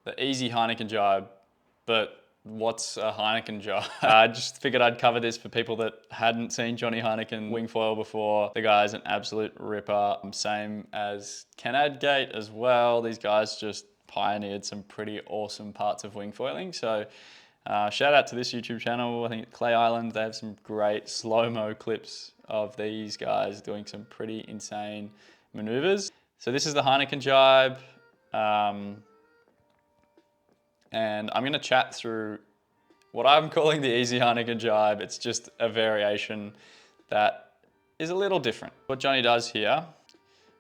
The easy Heineken jibe, but what's a Heineken jibe? I just figured I'd cover this for people that hadn't seen Johnny Heineken wing foil before. The guy's an absolute ripper. Same as Ken Adgate as well. These guys just pioneered some pretty awesome parts of wing foiling. So shout out to this YouTube channel. I think Clay Island, they have some great slow-mo clips of these guys doing some pretty insane maneuvers. So this is the Heineken jibe. And I'm going to chat through what I'm calling the easy Heineken jibe. It's just a variation that is a little different. What Johnny does here,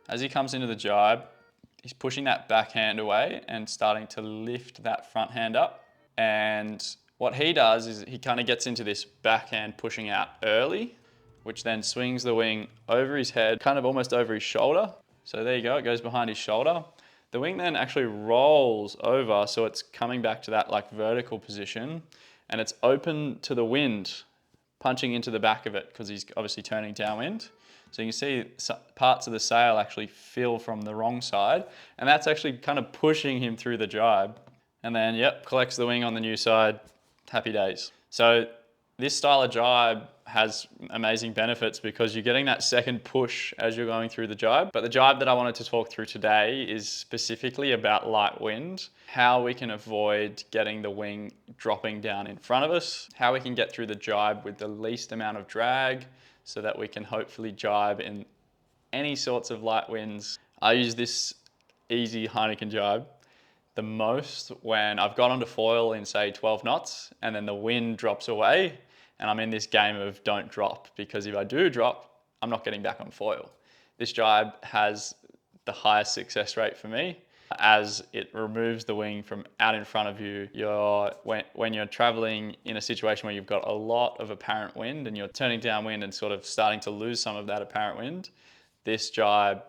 as he comes into the jibe, he's pushing that backhand away and starting to lift that front hand up. And what he does is he kind of gets into this backhand pushing out early, which then swings the wing over his head, kind of almost over his shoulder. So there you go, it goes behind his shoulder. The wing then actually rolls over, so it's coming back to that like vertical position, and it's open to the wind, punching into the back of it because he's obviously turning downwind. So you can see parts of the sail actually fill from the wrong side, and that's actually kind of pushing him through the jibe. And then, yep, collects the wing on the new side, happy days. So this style of jibe has amazing benefits because you're getting that second push as you're going through the jibe. But the jibe that I wanted to talk through today is specifically about light wind, how we can avoid getting the wing dropping down in front of us, how we can get through the jibe with the least amount of drag so that we can hopefully jibe in any sorts of light winds. I use this easy Heineken jibe the most when I've got onto foil in say 12 knots and then the wind drops away and I'm in this game of don't drop, because if I do drop, I'm not getting back on foil. This jibe has the highest success rate for me as it removes the wing from out in front of you. When you're traveling in a situation where you've got a lot of apparent wind and you're turning downwind and sort of starting to lose some of that apparent wind, this jibe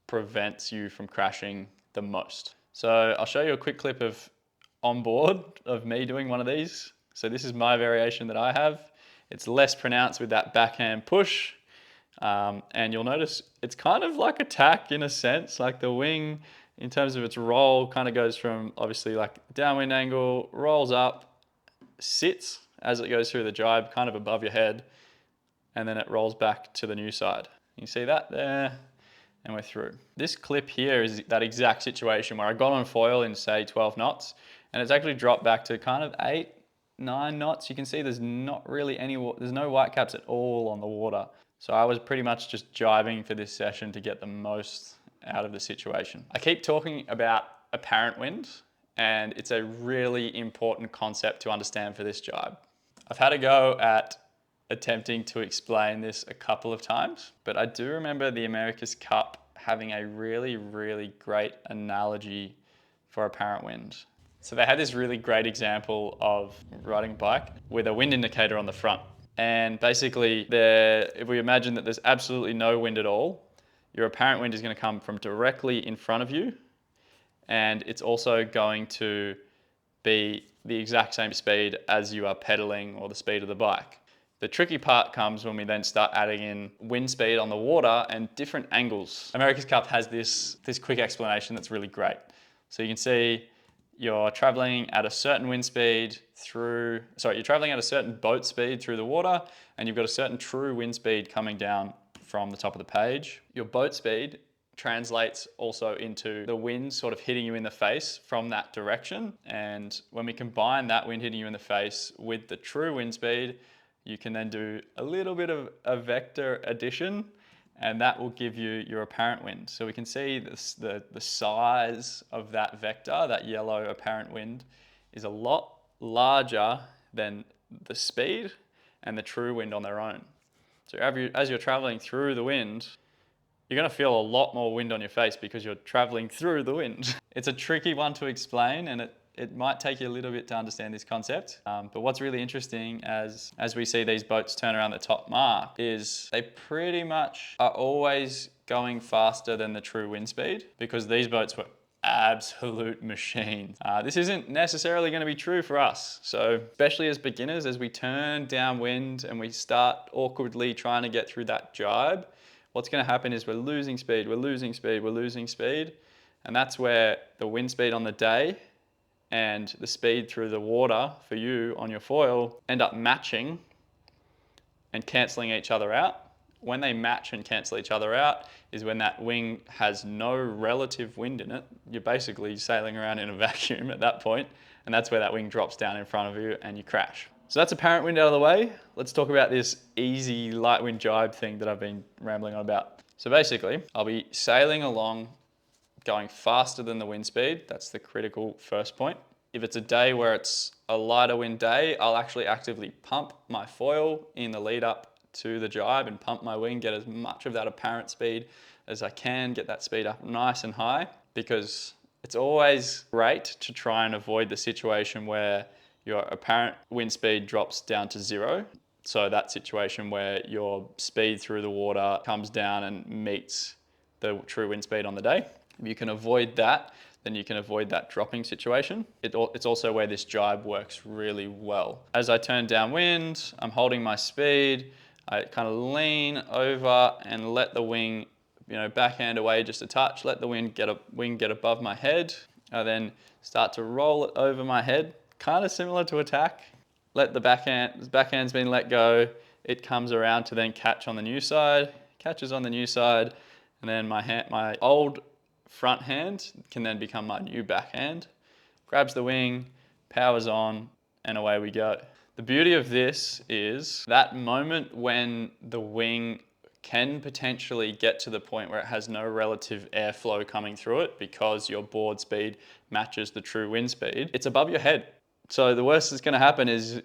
prevents you from crashing the most. So I'll show you a quick clip of on board of me doing one of these. So this is my variation that I have. It's less pronounced with that backhand push. And you'll notice it's kind of like a tack in a sense, like the wing in terms of its roll kind of goes from obviously like downwind angle, rolls up, sits as it goes through the jibe kind of above your head, and then it rolls back to the new side. You see that there? And we're through. This clip here is that exact situation where I got on foil in say 12 knots and it's actually dropped back to kind of 8, 9 knots. You can see there's not really there's no white caps at all on the water. So I was pretty much just jibing for this session to get the most out of the situation. I keep talking about apparent wind, and it's a really important concept to understand for this jibe. I've had a go at attempting to explain this a couple of times, but I do remember the America's Cup having a really, really great analogy for apparent wind. So they had this really great example of riding a bike with a wind indicator on the front. And basically, if we imagine that there's absolutely no wind at all, your apparent wind is going to come from directly in front of you, and it's also going to be the exact same speed as you are pedaling or the speed of the bike. The tricky part comes when we then start adding in wind speed on the water and different angles. America's Cup has this quick explanation that's really great. So you can see you're traveling at a certain wind speed you're traveling at a certain boat speed through the water, and you've got a certain true wind speed coming down from the top of the page. Your boat speed translates also into the wind sort of hitting you in the face from that direction. And when we combine that wind hitting you in the face with the true wind speed, you can then do a little bit of a vector addition, and that will give you your apparent wind. So we can see the size of that vector, that yellow apparent wind, is a lot larger than the speed and the true wind on their own. So as you're traveling through the wind, you're going to feel a lot more wind on your face because you're traveling through the wind. It's a tricky one to explain, and it might take you a little bit to understand this concept. But what's really interesting as we see these boats turn around the top mark is they pretty much are always going faster than the true wind speed, because these boats were absolute machines. This isn't necessarily going to be true for us. So especially as beginners, as we turn downwind and we start awkwardly trying to get through that jibe, what's going to happen is we're losing speed, we're losing speed, we're losing speed. And that's where the wind speed on the day and the speed through the water for you on your foil end up matching and cancelling each other out. When they match and cancel each other out is when that wing has no relative wind in it. You're basically sailing around in a vacuum at that point, and that's where that wing drops down in front of you and you crash. So that's apparent wind out of the way. Let's talk about this easy light wind jibe thing that I've been rambling on about. So basically, I'll be sailing along, going faster than the wind speed. That's the critical first point. If it's a day where it's a lighter wind day, I'll actually actively pump my foil in the lead up to the jibe and pump my wing, get as much of that apparent speed as I can, get that speed up nice and high, because it's always great to try and avoid the situation where your apparent wind speed drops down to 0. So that situation where your speed through the water comes down and meets the true wind speed on the day. If you can avoid that, then you can avoid that dropping situation. It's also where this jibe works really well. As I turn downwind, I'm holding my speed. I kind of lean over and let the wing, backhand away just a touch. Let the wing get above my head. I then start to roll it over my head, kind of similar to attack. Let the backhand's been let go. It comes around to then catch on the new side, catches on the new side, and then my old front hand can then become my new backhand. Grabs the wing, powers on, and away we go. The beauty of this is that moment when the wing can potentially get to the point where it has no relative airflow coming through it because your board speed matches the true wind speed, it's above your head. So the worst that's going to happen is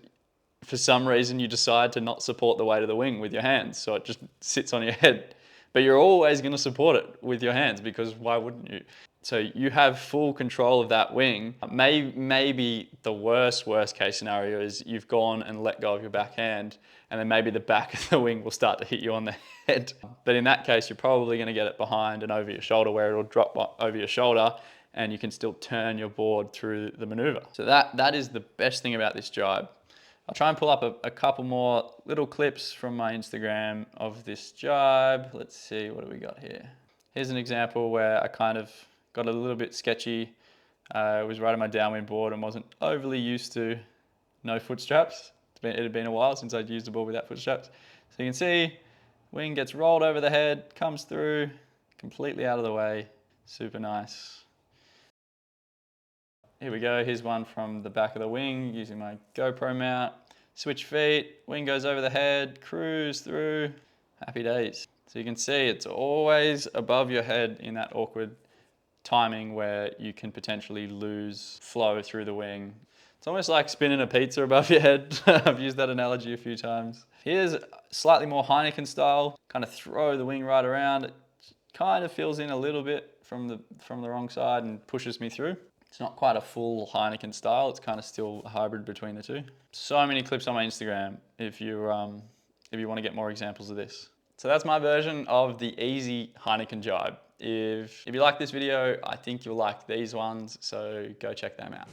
for some reason you decide to not support the weight of the wing with your hands, so it just sits on your head. But you're always going to support it with your hands, because why wouldn't you? So you have full control of that wing. Maybe the worst case scenario is you've gone and let go of your backhand, and then maybe the back of the wing will start to hit you on the head. But in that case, you're probably going to get it behind and over your shoulder, where it'll drop over your shoulder and you can still turn your board through the maneuver. So that is the best thing about this jibe. I'll try and pull up a couple more little clips from my Instagram of this jibe. Let's see, what do we got here? Here's an example where I kind of got a little bit sketchy. I was riding my downwind board and wasn't overly used to no foot straps. It had been a while since I'd used a board without foot straps. So you can see, wing gets rolled over the head, comes through, completely out of the way. Super nice. Here we go, here's one from the back of the wing using my GoPro mount. Switch feet, wing goes over the head, cruise through, happy days. So you can see it's always above your head in that awkward timing where you can potentially lose flow through the wing. It's almost like spinning a pizza above your head. I've used that analogy a few times. Here's slightly more Heineken style, kind of throw the wing right around. It kind of fills in a little bit from the wrong side and pushes me through. It's not quite a full Heineken style, it's kind of still a hybrid between the two. So many clips on my Instagram if you want to get more examples of this. So that's my version of the easy Heineken jibe. If you like this video, I think you'll like these ones, so go check them out.